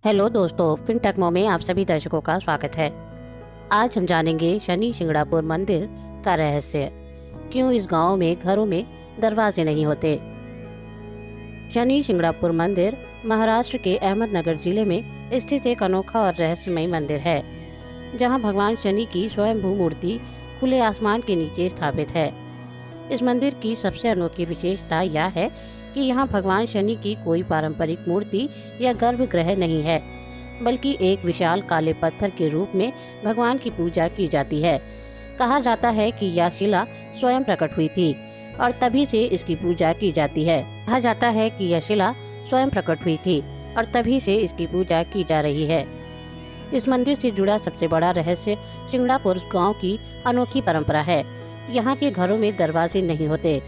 Hello दोस्तों, fintech में आप सभी दर्शकों का स्वागत है। आज हम जानेंगे शनि शिंगणापुर मंदिर का रहस्य। क्यों इस गांव में घरों में दरवाजे नहीं होते। शनि शिंगणापुर मंदिर महाराष्ट्र के अहमदनगर जिले में स्थित एक अनोखा और रहस्यमय मंदिर है, जहां भगवान शनि की स्वयंभू मूर्ति खुले आसमान के नीचे स्थापित है। इस मंदिर की सबसे अनोखी विशेषता यह है कि यहाँ भगवान शनि की कोई पारंपरिक मूर्ति या गर्भगृह नहीं है, बल्कि एक विशाल काले पत्थर के रूप में भगवान की पूजा की जाती है। कहा जाता है कि यह शिला स्वयं प्रकट हुई थी और तभी से इसकी पूजा की जाती है। कहा जाता है कि यह शिला स्वयं प्रकट हुई थी और तभी से इसकी पूजा की जा रही है। इस मंदिर से जुड़ा सबसे बड़ा रहस्य शिंगणापुर गांव की अनोखी परंपरा है। यहाँ के घरों में दरवाजे नहीं होते।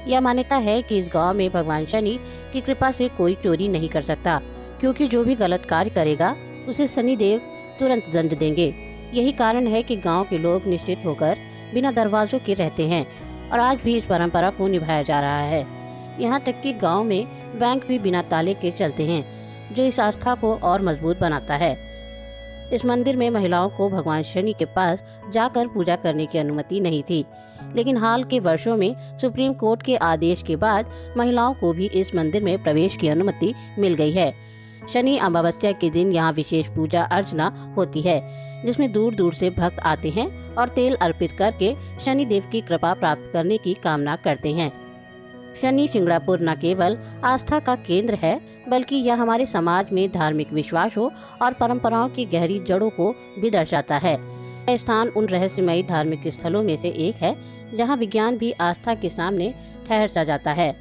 यह मान्यता है कि इस गांव में भगवान शनि की कृपा से कोई चोरी नहीं कर सकता, क्योंकि जो भी गलत कार्य करेगा उसे शनि देव तुरंत दंड देंगे। यही कारण है कि गांव के लोग निश्चित होकर बिना दरवाजों के रहते हैं और आज भी इस परंपरा को निभाया जा रहा है। यहाँ तक कि गांव में बैंक भी बिना ताले के चलते हैं, जो इस आस्था को और मजबूत बनाता है। इस मंदिर में महिलाओं को भगवान शनि के पास जाकर पूजा करने की अनुमति नहीं थी, लेकिन हाल के वर्षों में सुप्रीम कोर्ट के आदेश के बाद महिलाओं को भी इस मंदिर में प्रवेश की अनुमति मिल गई है। शनि अमावस्या के दिन यहाँ विशेष पूजा अर्चना होती है, जिसमें दूर दूर से भक्त आते हैं और तेल अर्पित करके शनि देव की कृपा प्राप्त करने की कामना करते हैं। शनि शिंगणापुर न केवल आस्था का केंद्र है, बल्कि यह हमारे समाज में धार्मिक विश्वासों और परंपराओं की गहरी जड़ों को भी दर्शाता है। यह स्थान उन रहस्यमयी धार्मिक स्थलों में से एक है, जहां विज्ञान भी आस्था के सामने ठहर सा जाता है।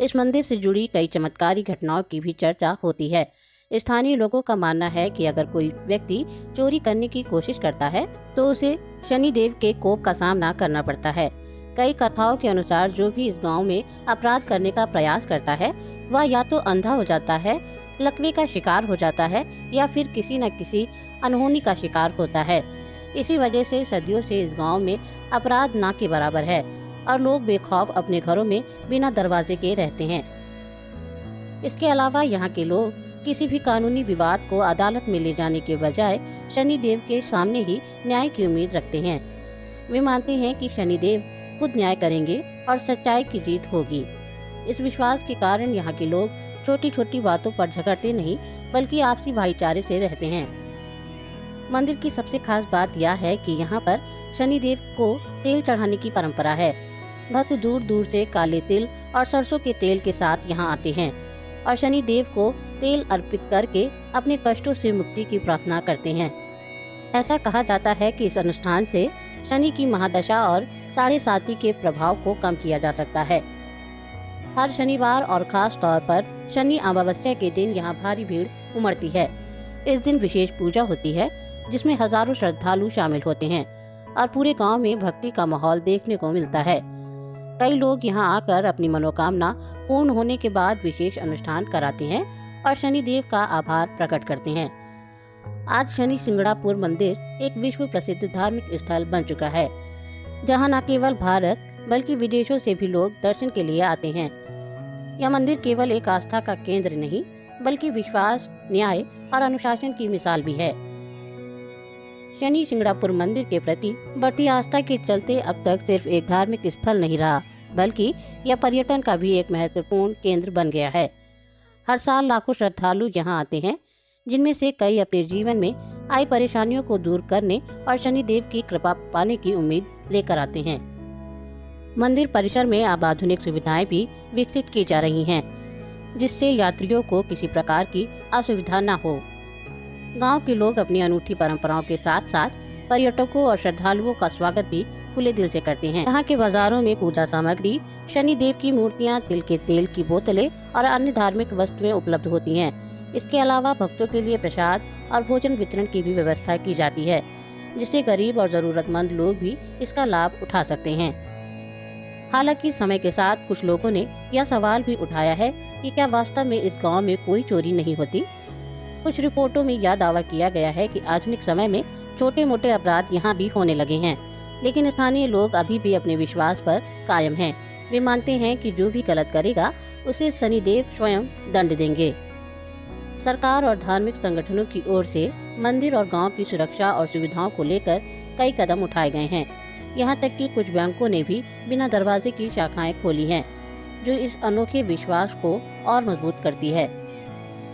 इस मंदिर से जुड़ी कई चमत्कारी घटनाओं की भी चर्चा होती है। स्थानीय लोगों का मानना है कि अगर कोई व्यक्ति चोरी करने की कोशिश करता है तो उसे शनि देव के कोप का सामना करना पड़ता है। कई कथाओं के अनुसार जो भी इस गांव में अपराध करने का प्रयास करता है, वह या तो अंधा हो जाता है, लकवे का शिकार हो जाता है या फिर किसी न किसी अनहोनी का शिकार होता है। इसी वजह से सदियों से इस गांव में अपराध ना के बराबर है और लोग बेखौफ अपने घरों में बिना दरवाजे के रहते हैं। इसके अलावा यहाँ के लोग किसी भी कानूनी विवाद को अदालत में ले जाने के बजाय शनि देव के सामने ही न्याय की उम्मीद रखते हैं। वे मानते हैं कि शनि देव खुद न्याय करेंगे और सच्चाई की जीत होगी। इस विश्वास के कारण यहाँ के लोग छोटी छोटी बातों पर झगड़ते नहीं, बल्कि आपसी भाईचारे से रहते हैं। मंदिर की सबसे खास बात यह है कि यहाँ पर शनि देव को तेल चढ़ाने की परंपरा है। भक्त दूर दूर से काले तिल और सरसों के तेल के साथ यहाँ आते हैं और शनि देव को तेल अर्पित करके अपने कष्टों से मुक्ति की प्रार्थना करते हैं। ऐसा कहा जाता है कि इस अनुष्ठान से शनि की महादशा और साढ़े साती के प्रभाव को कम किया जा सकता है। हर शनिवार और खास तौर पर शनि अमावस्या के दिन यहाँ भारी भीड़ उमड़ती है। इस दिन विशेष पूजा होती है, जिसमें हजारों श्रद्धालु शामिल होते हैं और पूरे गांव में भक्ति का माहौल देखने को मिलता है। कई लोग यहाँ आकर अपनी मनोकामना पूर्ण होने के बाद विशेष अनुष्ठान कराते हैं और शनि देव का आभार प्रकट करते हैं। आज शनि शिंगणापुर मंदिर एक विश्व प्रसिद्ध धार्मिक स्थल बन चुका है, जहां न केवल भारत बल्कि विदेशों से भी लोग दर्शन के लिए आते हैं। यह मंदिर केवल एक आस्था का केंद्र नहीं, बल्कि विश्वास, न्याय और अनुशासन की मिसाल भी है। शनि शिंगणापुर मंदिर के प्रति बढ़ती आस्था के चलते अब तक सिर्फ एक धार्मिक स्थल नहीं रहा, बल्कि यह पर्यटन का भी एक महत्वपूर्ण केंद्र बन गया है। हर साल लाखों श्रद्धालु यहाँ आते हैं, जिनमें से कई अपने जीवन में आई परेशानियों को दूर करने और शनि देव की कृपा पाने की उम्मीद लेकर आते हैं। मंदिर परिसर में अब आधुनिक सुविधाएं भी विकसित की जा रही हैं, जिससे यात्रियों को किसी प्रकार की असुविधा न हो। गांव के लोग अपनी अनूठी परंपराओं के साथ साथ पर्यटकों और श्रद्धालुओं का स्वागत भी खुले दिल से करते हैं। यहाँ के बाजारों में पूजा सामग्री, शनि देव की मूर्तियाँ, तिल के तेल की बोतलें और अन्य धार्मिक वस्तुएं उपलब्ध होती हैं। इसके अलावा भक्तों के लिए प्रसाद और भोजन वितरण की भी व्यवस्था की जाती है, जिससे गरीब और जरूरतमंद लोग भी इसका लाभ उठा सकते हैं। हालांकि समय के साथ कुछ लोगों ने यह सवाल भी उठाया है कि क्या वास्तव में इस गांव में कोई चोरी नहीं होती। कुछ रिपोर्टों में यह दावा किया गया है कि आधुनिक समय में छोटे मोटे अपराध यहाँ भी होने लगे हैं, लेकिन स्थानीय लोग अभी भी अपने विश्वास पर कायम हैं। वे मानते हैं कि जो भी गलत करेगा उसे शनि देव स्वयं दंड देंगे। सरकार और धार्मिक संगठनों की ओर से मंदिर और गांव की सुरक्षा और सुविधाओं को लेकर कई कदम उठाए गए हैं। यहाँ तक कि कुछ बैंकों ने भी बिना दरवाजे की शाखाएं खोली हैं, जो इस अनोखे विश्वास को और मजबूत करती है।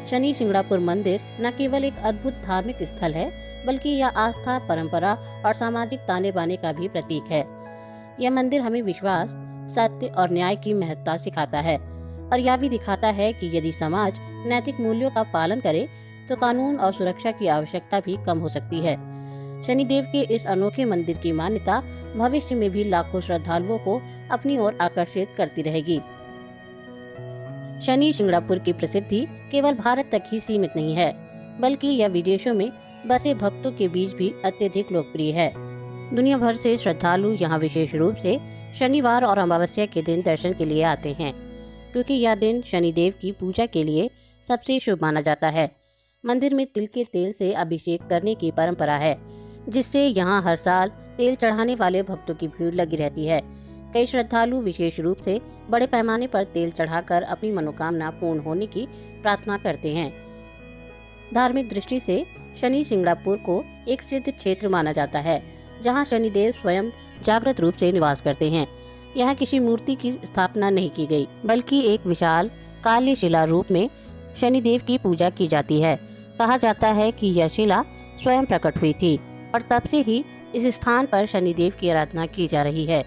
शनि शिंगणापुर मंदिर न केवल एक अद्भुत धार्मिक स्थल है, बल्कि यह आस्था, परंपरा और सामाजिक ताने बाने का भी प्रतीक है। यह मंदिर हमें विश्वास, सत्य और न्याय की महत्ता सिखाता है और यह भी दिखाता है कि यदि समाज नैतिक मूल्यों का पालन करे तो कानून और सुरक्षा की आवश्यकता भी कम हो सकती है। शनिदेव के इस अनोखे मंदिर की मान्यता भविष्य में भी लाखों श्रद्धालुओं को अपनी ओर आकर्षित करती रहेगी। शनि शिंगणापुर की प्रसिद्धि केवल भारत तक ही सीमित नहीं है, बल्कि यह विदेशों में बसे भक्तों के बीच भी अत्यधिक लोकप्रिय है। दुनिया भर से श्रद्धालु यहाँ विशेष रूप से शनिवार और अमावस्या के दिन दर्शन के लिए आते हैं, क्योंकि यह दिन शनिदेव की पूजा के लिए सबसे शुभ माना जाता है। मंदिर में तिल के तेल से अभिषेक करने की परंपरा है, जिससे यहाँ हर साल तेल चढ़ाने वाले भक्तों की भीड़ लगी रहती है। कई श्रद्धालु विशेष रूप से बड़े पैमाने पर तेल चढ़ाकर अपनी मनोकामना पूर्ण होने की प्रार्थना करते हैं। धार्मिक दृष्टि से शनि शिंगणापुर को एक सिद्ध क्षेत्र माना जाता है, जहाँ शनिदेव स्वयं जागृत रूप से निवास करते हैं। यहाँ किसी मूर्ति की स्थापना नहीं की गई, बल्कि एक विशाल काली शिला रूप में शनिदेव की पूजा की जाती है। कहा जाता है कि यह शिला स्वयं प्रकट हुई थी और तब से ही इस स्थान पर शनिदेव की आराधना की जा रही है।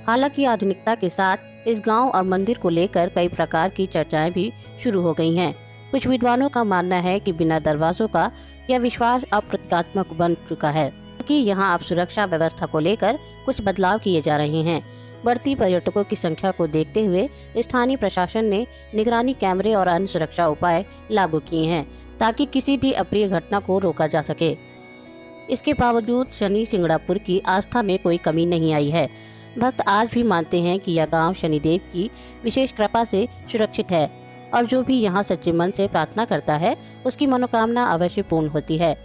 हालांकि आधुनिकता के साथ इस गांव और मंदिर को लेकर कई प्रकार की चर्चाएं भी शुरू हो गई हैं। कुछ विद्वानों का मानना है कि बिना दरवाजों का यह विश्वास अब प्रतीकात्मक बन चुका है, कि यहाँ अब सुरक्षा व्यवस्था को लेकर कुछ बदलाव किए जा रहे हैं। बढ़ती पर्यटकों की संख्या को देखते हुए स्थानीय प्रशासन ने निगरानी कैमरे और अन्य सुरक्षा उपाय लागू किए हैं, ताकि किसी भी अप्रिय घटना को रोका जा सके। इसके बावजूद शनि शिंगणापुर की आस्था में कोई कमी नहीं आई है। भक्त आज भी मानते हैं कि यह गांव शनिदेव की विशेष कृपा से सुरक्षित है और जो भी यहाँ सच्चे मन से प्रार्थना करता है उसकी मनोकामना अवश्य पूर्ण होती है।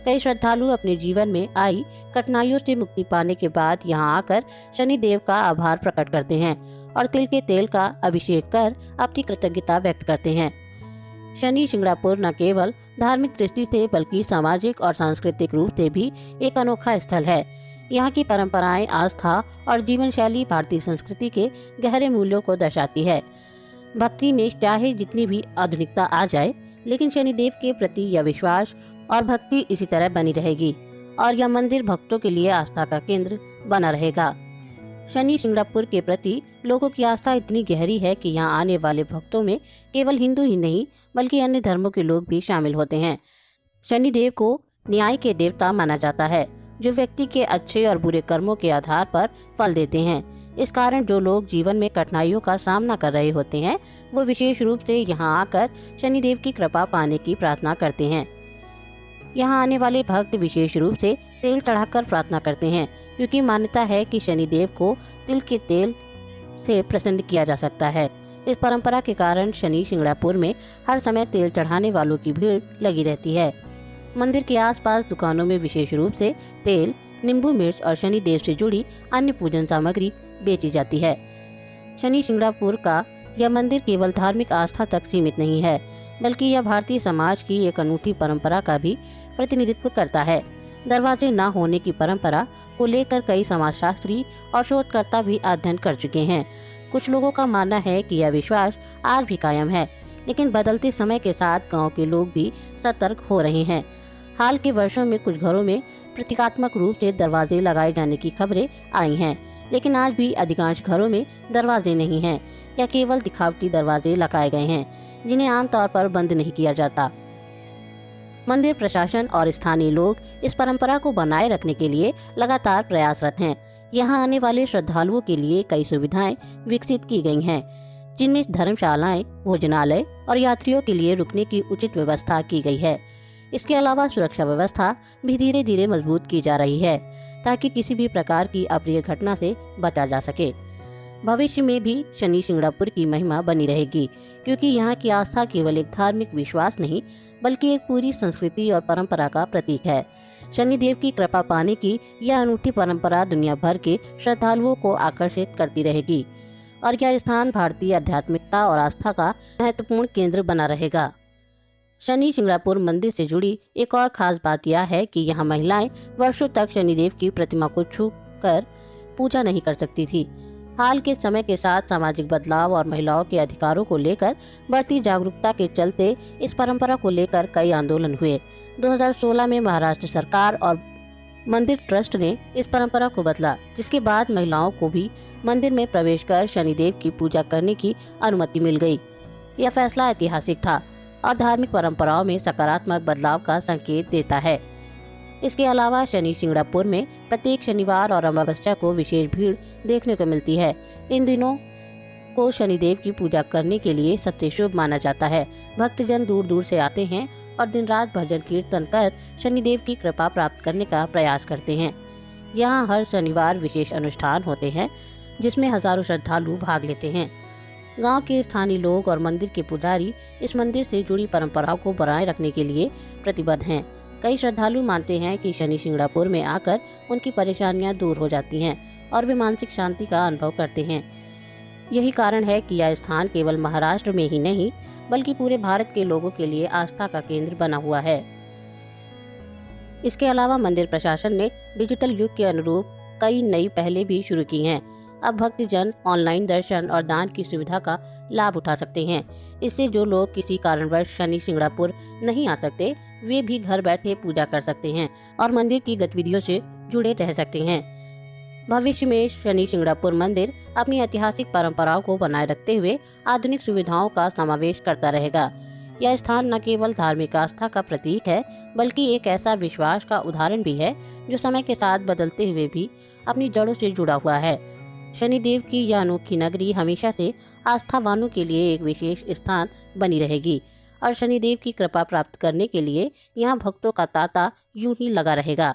कई श्रद्धालु अपने जीवन में आई कठिनाइयों से मुक्ति पाने के बाद यहाँ आकर शनिदेव का आभार प्रकट करते हैं और तिल के तेल का अभिषेक कर अपनी कृतज्ञता व्यक्त करते हैं। शनि शिंगणापुर न केवल धार्मिक दृष्टि से बल्कि सामाजिक और सांस्कृतिक रूप से भी एक अनोखा स्थल है। यहाँ की परंपराएं, आस्था और जीवन शैली भारतीय संस्कृति के गहरे मूल्यों को दर्शाती है। भक्ति में चाहे जितनी भी आधुनिकता आ जाए, लेकिन शनिदेव के प्रति यह विश्वास और भक्ति इसी तरह बनी रहेगी और यह मंदिर भक्तों के लिए आस्था का केंद्र बना रहेगा। शनि शिंगणापुर के प्रति लोगों की आस्था इतनी गहरी है कि यहाँ आने वाले भक्तों में केवल हिंदू ही नहीं बल्कि अन्य धर्मों के लोग भी शामिल होते हैं। शनिदेव को न्याय के देवता माना जाता है, जो व्यक्ति के अच्छे और बुरे कर्मों के आधार पर फल देते हैं। इस कारण जो लोग जीवन में कठिनाइयों का सामना कर रहे होते हैं, वो विशेष रूप से यहाँ आकर शनिदेव की कृपा पाने की प्रार्थना करते हैं। यहाँ आने वाले भक्त विशेष रूप से तेल चढ़ाकर प्रार्थना करते हैं, क्योंकि मान्यता है कि शनिदेव को तिल के तेल से प्रसन्न किया जा सकता है। इस परंपरा के कारण शनि शिंगणापुर में हर समय तेल चढ़ाने वालों की भीड़ लगी रहती है। मंदिर के आसपास दुकानों में विशेष रूप से तेल, नींबू मिर्च और शनिदेव से जुड़ी अन्य पूजन सामग्री बेची जाती है। शनि शिंगणापुर का यह मंदिर केवल धार्मिक आस्था तक सीमित नहीं है, बल्कि यह भारतीय समाज की एक अनूठी परंपरा का भी प्रतिनिधित्व करता है। दरवाजे न होने की परंपरा को लेकर कई समाजशास्त्री और शोधकर्ता भी अध्ययन कर चुके हैं। कुछ लोगों का मानना है कि यह विश्वास आज भी कायम है, लेकिन बदलते समय के साथ गांव के लोग भी सतर्क हो रहे हैं। हाल के वर्षों में कुछ घरों में प्रतीकात्मक रूप से दरवाजे लगाए जाने की खबरें आई हैं, लेकिन आज भी अधिकांश घरों में दरवाजे नहीं हैं या केवल दिखावटी दरवाजे लगाए गए हैं, जिन्हें आमतौर पर बंद नहीं किया जाता। मंदिर प्रशासन और स्थानीय लोग इस परंपरा को बनाए रखने के लिए लगातार प्रयासरत हैं। यहाँ आने वाले श्रद्धालुओं के लिए कई सुविधाएं विकसित की गई हैं, जिनमें धर्मशालाएं, भोजनालय और यात्रियों के लिए रुकने की उचित व्यवस्था की गई है। इसके अलावा सुरक्षा व्यवस्था भी धीरे धीरे मजबूत की जा रही है, ताकि किसी भी प्रकार की अप्रिय घटना से बचा जा सके। भविष्य में भी शनि शिंगणापुर की महिमा बनी रहेगी, क्योंकि यहाँ की आस्था केवल एक धार्मिक विश्वास नहीं बल्कि एक पूरी संस्कृति और परंपरा का प्रतीक है। शनिदेव की कृपा पाने की यह अनूठी परंपरा दुनिया भर के श्रद्धालुओं को आकर्षित करती रहेगी और यह स्थान भारतीय आध्यात्मिकता और आस्था का महत्वपूर्ण केंद्र बना रहेगा। शनि शिंगणापुर मंदिर से जुड़ी एक और खास बात यह है कि यहाँ महिलाएं वर्षों तक शनिदेव की प्रतिमा को छू कर पूजा नहीं कर सकती थी। हाल के समय के साथ सामाजिक बदलाव और महिलाओं के अधिकारों को लेकर बढ़ती जागरूकता के चलते इस परंपरा को लेकर कई आंदोलन हुए। 2016 में महाराष्ट्र सरकार और मंदिर ट्रस्ट ने इस परंपरा को बदला, जिसके बाद महिलाओं को भी मंदिर में प्रवेश कर शनिदेव की पूजा करने की अनुमति मिल गई। यह फैसला ऐतिहासिक था और धार्मिक परंपराओं में सकारात्मक बदलाव का संकेत देता है। इसके अलावा शनि शिंगणापुर में प्रत्येक शनिवार और अमावस्या को विशेष भीड़ देखने को मिलती है। इन दिनों को शनिदेव की पूजा करने के लिए सबसे शुभ माना जाता है। भक्तजन दूर दूर से आते हैं और दिन रात भजन कीर्तन कर शनिदेव की कृपा प्राप्त करने का प्रयास करते हैं। यहाँ हर शनिवार विशेष अनुष्ठान होते हैं जिसमें हजारों श्रद्धालु भाग लेते हैं। गांव के स्थानीय लोग और मंदिर के पुजारी इस मंदिर से जुड़ी परंपराओं को बनाए रखने के लिए प्रतिबद्ध हैं। कई श्रद्धालु मानते हैं कि शनि शिंगणापुर में आकर उनकी परेशानियां दूर हो जाती हैं और वे मानसिक शांति का अनुभव करते हैं। यही कारण है कि यह स्थान केवल महाराष्ट्र में ही नहीं बल्कि पूरे भारत के लोगों के लिए आस्था का केंद्र बना हुआ है। इसके अलावा मंदिर प्रशासन ने डिजिटल युग के अनुरूप कई नई पहलें भी शुरू की हैं। अब भक्तजन ऑनलाइन दर्शन और दान की सुविधा का लाभ उठा सकते हैं। इससे जो लोग किसी कारणवश शनि शिंगणापुर नहीं आ सकते, वे भी घर बैठे पूजा कर सकते हैं और मंदिर की गतिविधियों से जुड़े रह सकते हैं। भविष्य में शनि शिंगणापुर मंदिर अपनी ऐतिहासिक परंपराओं को बनाए रखते हुए आधुनिक सुविधाओं का समावेश करता रहेगा। यह स्थान न केवल धार्मिक आस्था का प्रतीक है बल्कि एक ऐसा विश्वास का उदाहरण भी है जो समय के साथ बदलते हुए भी अपनी जड़ों से जुड़ा हुआ है। शनिदेव की यह अनोखी नगरी हमेशा से आस्थावानों के लिए एक विशेष स्थान बनी रहेगी और शनिदेव की कृपा प्राप्त करने के लिए यहाँ भक्तों का तांता यूं ही लगा रहेगा।